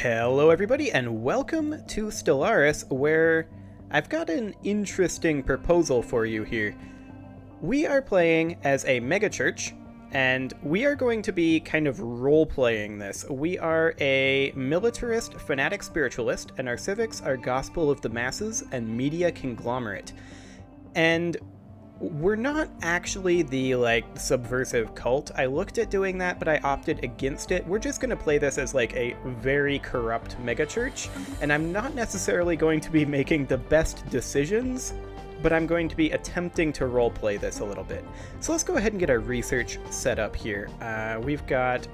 Hello everybody and welcome to Stellaris, where I've got an interesting proposal for you here. We are playing as a MegaChurch, and we are going to be kind of role-playing this. We are a militarist fanatic spiritualist, and our civics are gospel of the masses and media conglomerate. And we're not actually the, subversive cult. I looked at doing that, but I opted against it. We're just going to play this as, a very corrupt megachurch, and I'm not necessarily going to be making the best decisions, but I'm going to be attempting to roleplay this a little bit. So let's go ahead and get our research set up here. We've got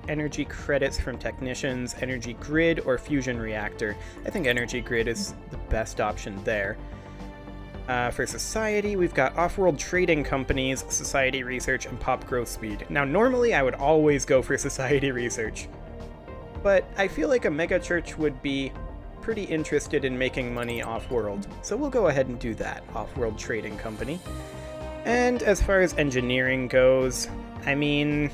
energy credits from technicians, energy grid, or fusion reactor. I think energy grid is the best option there. For society, we've got off-world trading companies, society research, and pop growth speed. Now, normally I would always go for society research, but I feel like a megachurch would be pretty interested in making money off-world, so we'll go ahead and do that, off-world trading company. And as far as engineering goes, I mean,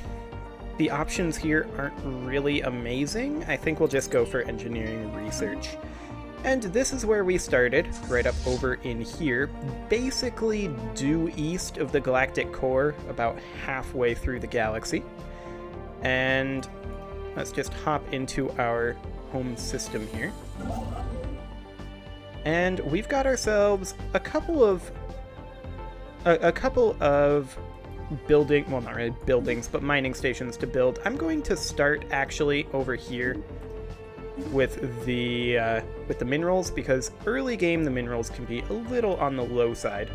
the options here aren't really amazing. I think we'll just go for engineering research. And this is where we started, right up over in here, basically due east of the galactic core, about halfway through the galaxy. And let's just hop into our home system here. And we've got ourselves a couple of building, well, not really buildings, but mining stations to build. I'm going to start actually over here with the minerals, because early game the minerals can be a little on the low side.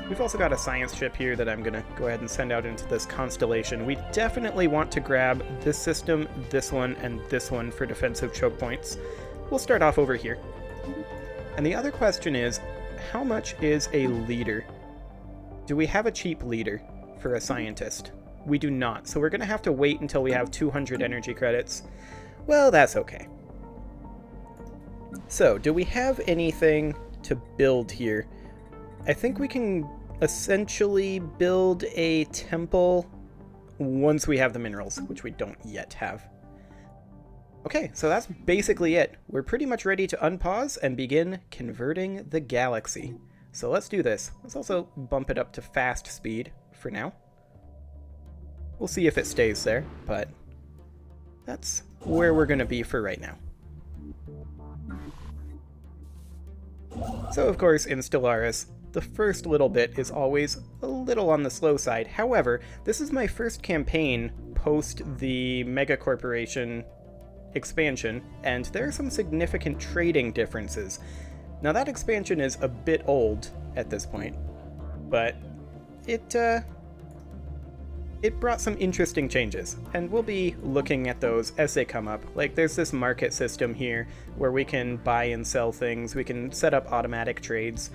We've also got a science ship here that I'm gonna go ahead and send out into this constellation. We definitely want to grab this system, this one, and this one for defensive choke points. We'll start off over here. And the other question is, how much is a leader? Do we have a cheap leader for a scientist? We do not, so we're gonna have to wait until we have 200 energy credits. Well, that's okay. So, do we have anything to build here? I think we can essentially build a temple once we have the minerals, which we don't yet have. Okay, so that's basically it. We're pretty much ready to unpause and begin converting the galaxy. So let's do this. Let's also bump it up to fast speed for now. We'll see if it stays there, but that's where we're going to be for right now. So, of course, in Stellaris, the first little bit is always a little on the slow side. However, this is my first campaign post the MegaCorporation expansion, and there are some significant trading differences. Now, that expansion is a bit old at this point, but it brought some interesting changes, and we'll be looking at those as they come up. Like, there's this market system here where we can buy and sell things, we can set up automatic trades,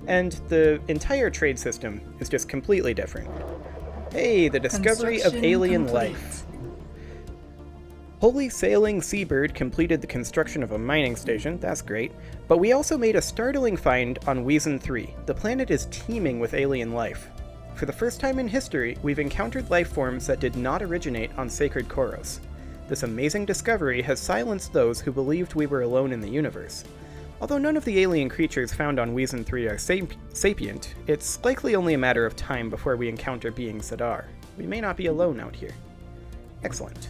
and the entire trade system is just completely different. Hey, the discovery of alien life. Holy Sailing Seabird completed the construction of a mining station, that's great, but we also made a startling find on Weezon 3. The planet is teeming with alien life. For the first time in history, we've encountered life forms that did not originate on sacred Koros. This amazing discovery has silenced those who believed we were alone in the universe. Although none of the alien creatures found on Weezon 3 are sapient, it's likely only a matter of time before we encounter beings that are. We may not be alone out here. Excellent.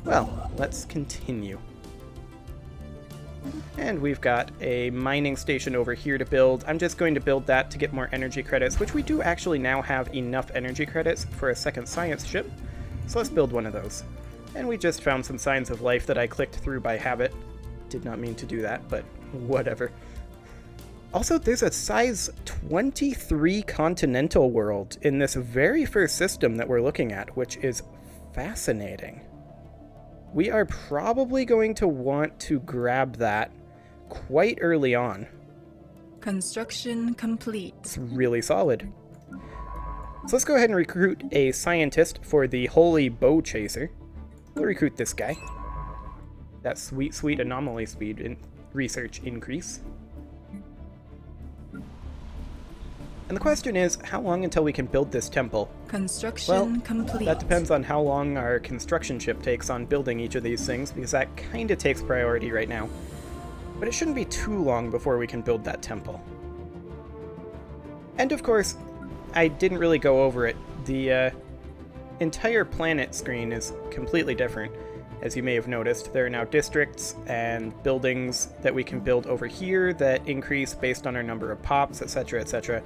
Well, let's continue. And we've got a mining station over here to build. I'm just going to build that to get more energy credits, which we do actually now have enough energy credits for a second science ship. So let's build one of those. And we just found some signs of life that I clicked through by habit. Did not mean to do that, but whatever. Also, there's a size 23 continental world in this very first system that we're looking at, which is fascinating. We are probably going to want to grab that quite early on. Construction complete. It's really solid. So let's go ahead and recruit a scientist for the Holy Bow Chaser. We'll recruit this guy. That sweet, sweet anomaly speed and research increase. And the question is, how long until we can build this temple? Construction complete. That depends on how long our construction ship takes on building each of these things, because that kind of takes priority right now. But it shouldn't be too long before we can build that temple. And of course, I didn't really go over it. The entire planet screen is completely different. As you may have noticed, there are now districts and buildings that we can build over here that increase based on our number of pops, etc., etc.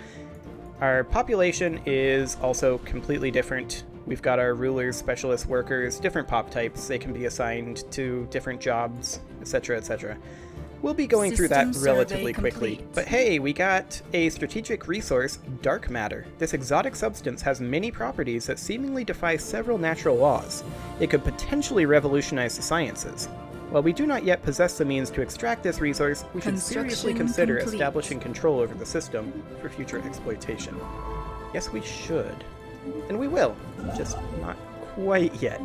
Our population is also completely different. We've got our rulers, specialist workers, different pop types. They can be assigned to different jobs, etc., etc. We'll be going through that relatively quickly. But hey, we got a strategic resource, dark matter. This exotic substance has many properties that seemingly defy several natural laws. It could potentially revolutionize the sciences. While we do not yet possess the means to extract this resource, we should seriously consider establishing control over the system for future exploitation. Yes, we should. And we will, just not quite yet.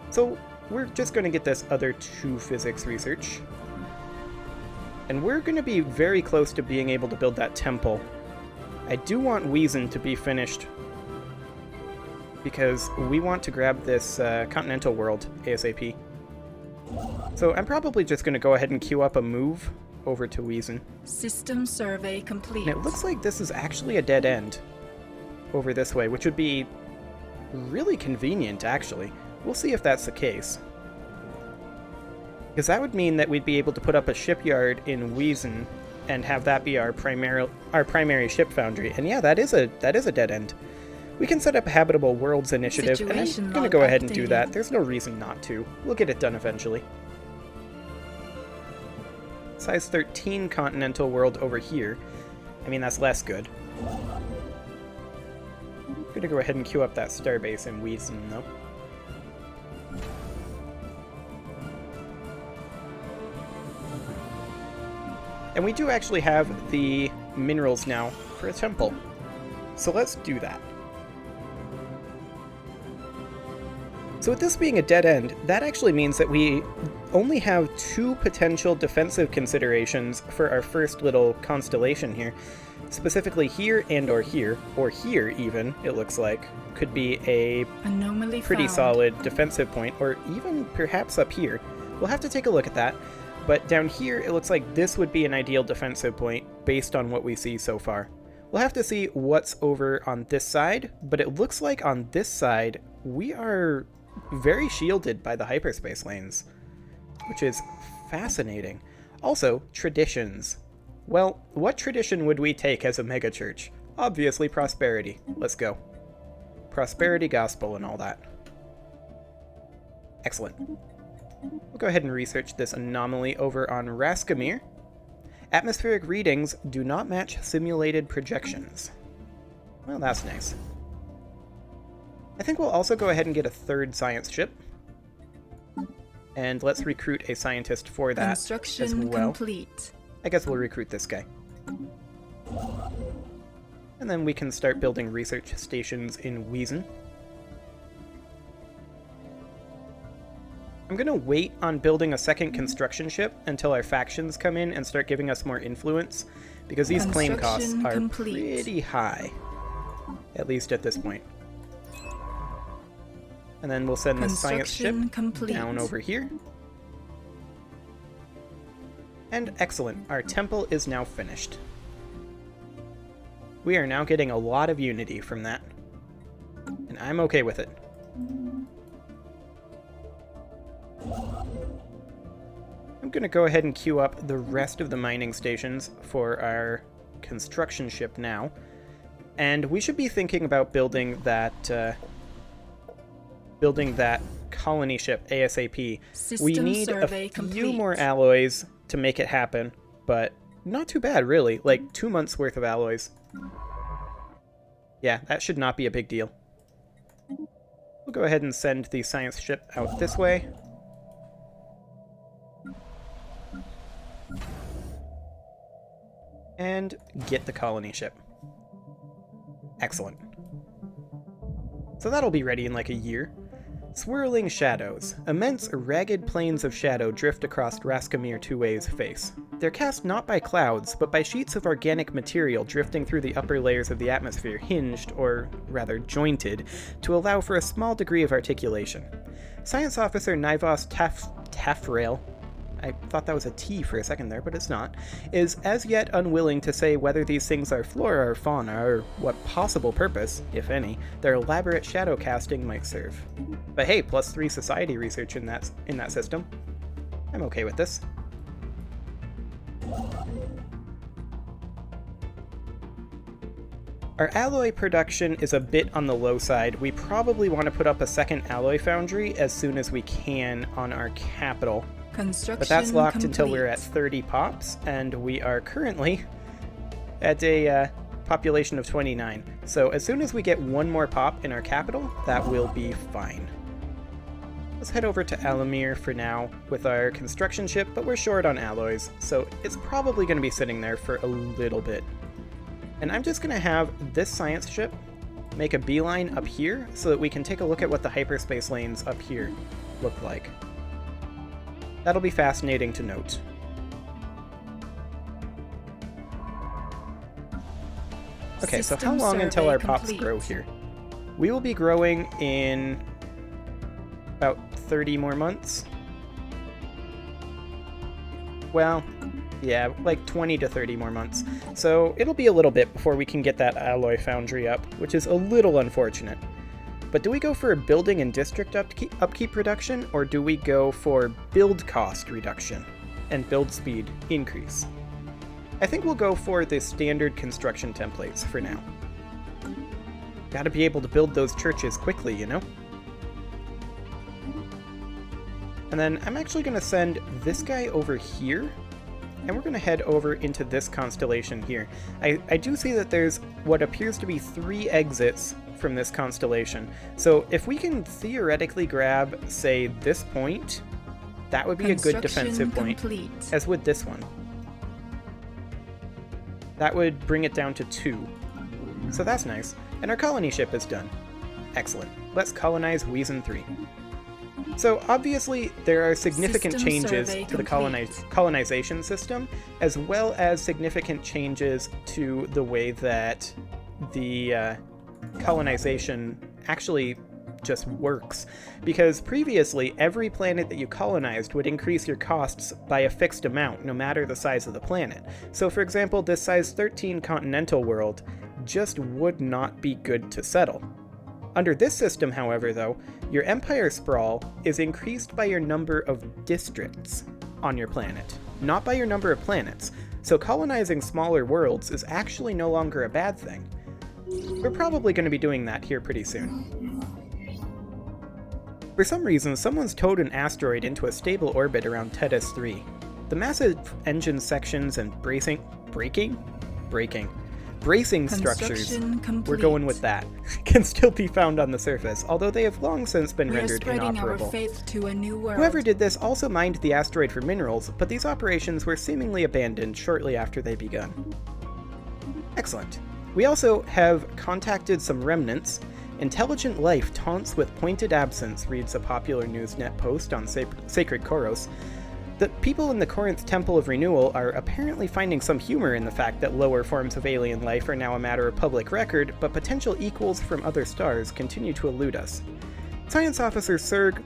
So, we're just going to get this other 2 physics research. And we're going to be very close to being able to build that temple. I do want Wiesen to be finished, because we want to grab this continental world ASAP. So I'm probably just going to go ahead and queue up a move over to Wiesen. System survey complete. And it looks like this is actually a dead end over this way, which would be really convenient, actually. We'll see if that's the case. Because that would mean that we'd be able to put up a shipyard in Wiesen and have that be our primary ship foundry. And yeah, that is a dead end. We can set up a Habitable Worlds initiative, and I'm going to go ahead and do that. There's no reason not to. We'll get it done eventually. Size 13 continental world over here. I mean, that's less good. I'm going to go ahead and queue up that starbase in Wiesen, though. And we do actually have the minerals now for a temple. So let's do that. So with this being a dead end, that actually means that we only have 2 potential defensive considerations for our first little constellation here. Specifically here and or here even, it looks like, could be a Anomaly pretty found. solid defensive point, or even perhaps up here. We'll have to take a look at that. But down here, it looks like this would be an ideal defensive point based on what we see so far. We'll have to see what's over on this side, but it looks like on this side, we are very shielded by the hyperspace lanes, which is fascinating. Also, traditions. Well, what tradition would we take as a megachurch? Obviously prosperity. Let's go. Prosperity gospel and all that. Excellent. We'll go ahead and research this anomaly over on Raskamir. Atmospheric readings do not match simulated projections. Well, that's nice. I think we'll also go ahead and get a 3rd science ship. And let's recruit a scientist for that Construction as well. complete. I guess we'll recruit this guy. And then we can start building research stations in Wiesen. I'm going to wait on building a 2nd construction ship until our factions come in and start giving us more influence, because these claim costs are pretty high, at least at this point. And then we'll send the science ship down over here. And excellent, our temple is now finished. We are now getting a lot of unity from that, and I'm okay with it. I'm going to go ahead and queue up the rest of the mining stations for our construction ship now. And we should be thinking about building that colony ship ASAP. We need a few more alloys to make it happen, but not too bad, really. Like 2 months worth of alloys. Yeah, that should not be a big deal. We'll go ahead and send the science ship out this way. And get the colony ship. Excellent. So that'll be ready in like a year. Swirling shadows. Immense, ragged planes of shadow drift across Raskamir Tue's face. They're cast not by clouds, but by sheets of organic material drifting through the upper layers of the atmosphere, hinged, or rather jointed, to allow for a small degree of articulation. Science Officer Nivos Tafrail, I thought that was a T for a second there, but it's not, is as yet unwilling to say whether these things are flora or fauna, or what possible purpose, if any, their elaborate shadow casting might serve. But hey, +3 society research in that system. I'm okay with this. Our alloy production is a bit on the low side. We probably want to put up a second alloy foundry as soon as we can on our capital. But that's locked until we're at 30 pops, and we are currently at a population of 29. So as soon as we get one more pop in our capital, that will be fine. Let's head over to Alamir for now with our construction ship, but we're short on alloys, so it's probably going to be sitting there for a little bit. And I'm just going to have this science ship make a beeline up here so that we can take a look at what the hyperspace lanes up here look like. That'll be fascinating to note. Okay, so how long until our pops grow here? We will be growing in about 30 more months. Well, yeah, like 20 to 30 more months. So it'll be a little bit before we can get that alloy foundry up, which is a little unfortunate. But do we go for a building and district upkeep reduction, or do we go for build cost reduction and build speed increase? I think we'll go for the standard construction templates for now. Gotta be able to build those churches quickly, you know? And then I'm actually going to send this guy over here, and we're going to head over into this constellation here. I do see that there's what appears to be 3 exits from this constellation. So if we can theoretically grab, say, this point, that would be a good defensive point, as would this one. That would bring it down to 2. So that's nice. And our colony ship is done. Excellent. Let's colonize Weezon 3. So obviously there are significant changes to the colonization system, as well as significant changes to the way that the colonization actually just works. Because previously, every planet that you colonized would increase your costs by a fixed amount, no matter the size of the planet. So for example, this size 13 continental world just would not be good to settle. Under this system, however, though, your empire sprawl is increased by your number of districts on your planet, not by your number of planets. So colonizing smaller worlds is actually no longer a bad thing. We're probably going to be doing that here pretty soon. For some reason, someone's towed an asteroid into a stable orbit around Tethys 3. The massive engine sections and bracing structures, we're going with that, can still be found on the surface, although they have long since been rendered inoperable. Our faith to a new world. Whoever did this also mined the asteroid for minerals, but these operations were seemingly abandoned shortly after they begun. Excellent. We also have contacted some remnants. Intelligent life taunts with pointed absence, reads a popular Newsnet post on Sacred Koros. The people in the Corinth Temple of Renewal are apparently finding some humor in the fact that lower forms of alien life are now a matter of public record, but potential equals from other stars continue to elude us. Science Officer Serg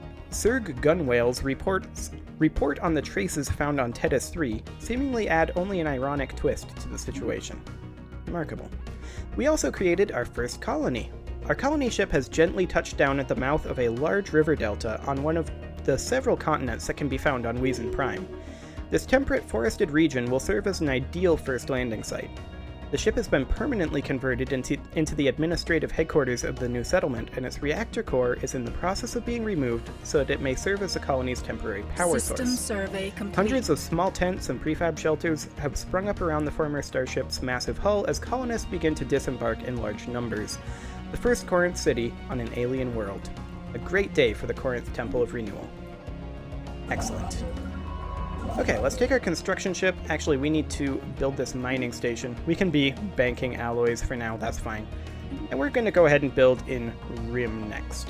Gunwale's report on the traces found on Tethys 3 seemingly add only an ironic twist to the situation. Remarkable. We also created our first colony. Our colony ship has gently touched down at the mouth of a large river delta on one of the several continents that can be found on Weezon Prime. This temperate forested region will serve as an ideal first landing site. The ship has been permanently converted into the administrative headquarters of the new settlement, and its reactor core is in the process of being removed so that it may serve as the colony's temporary power source. Survey complete. Hundreds of small tents and prefab shelters have sprung up around the former starship's massive hull as colonists begin to disembark in large numbers. The first Corinth city on an alien world. A great day for the Corinth Temple of Renewal. Excellent. Okay, let's take our construction ship. Actually, we need to build this mining station. We can be banking alloys for now, that's fine. And we're going to go ahead and build in Rim next.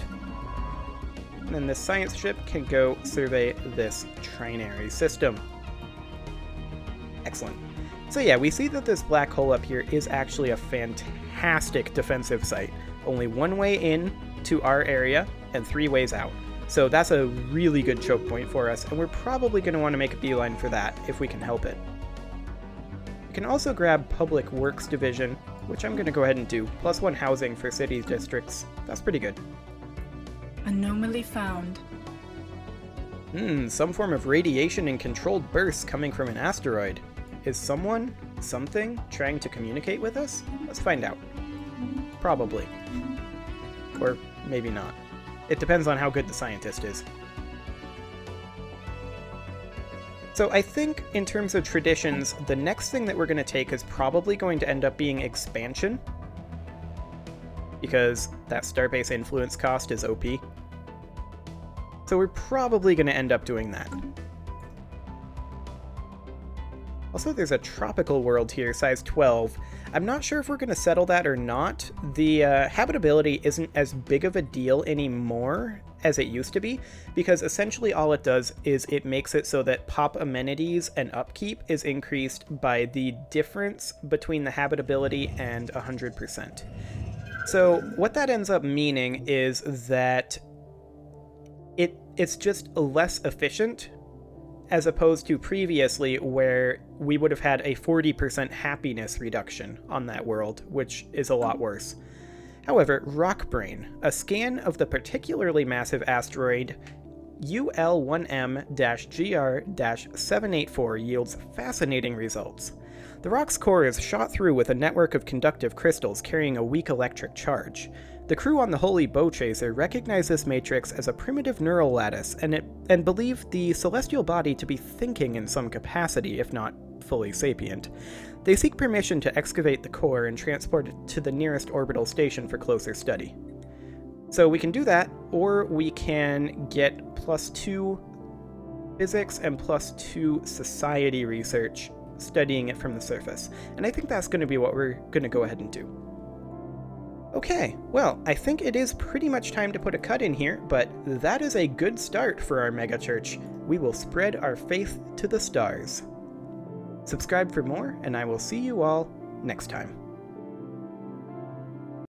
and then this science ship can go survey this trinary system. Excellent. So yeah, we see that this black hole up here is actually a fantastic defensive site. Only one way in to our area and 3 ways out. So that's a really good choke point for us, and we're probably going to want to make a beeline for that if we can help it. We can also grab Public Works Division, which I'm going to go ahead and do. +1 housing for city districts. That's pretty good. Anomaly found. Some form of radiation and controlled bursts coming from an asteroid. Is someone, something, trying to communicate with us? Let's find out. Probably. Or maybe not. It depends on how good the scientist is. So I think, in terms of traditions, the next thing that we're going to take is probably going to end up being expansion. Because that starbase influence cost is OP. So we're probably going to end up doing that. Also, there's a tropical world here, size 12. I'm not sure if we're going to settle that or not. The habitability isn't as big of a deal anymore as it used to be, because essentially all it does is it makes it so that pop amenities and upkeep is increased by the difference between the habitability and 100%. So what that ends up meaning is that it's just less efficient, as opposed to previously where we would have had a 40% happiness reduction on that world, which is a lot worse. However, Rockbrain, a scan of the particularly massive asteroid UL1M-GR-784 yields fascinating results. The rock's core is shot through with a network of conductive crystals carrying a weak electric charge. The crew on the Holy Bow Chaser recognize this matrix as a primitive neural lattice and believe the celestial body to be thinking in some capacity, if not fully sapient. They seek permission to excavate the core and transport it to the nearest orbital station for closer study. So we can do that, or we can get +2 physics and +2 society research studying it from the surface. And I think that's going to be what we're going to go ahead and do. Okay, well, I think it is pretty much time to put a cut in here, but that is a good start for our megachurch. We will spread our faith to the stars. Subscribe for more, and I will see you all next time.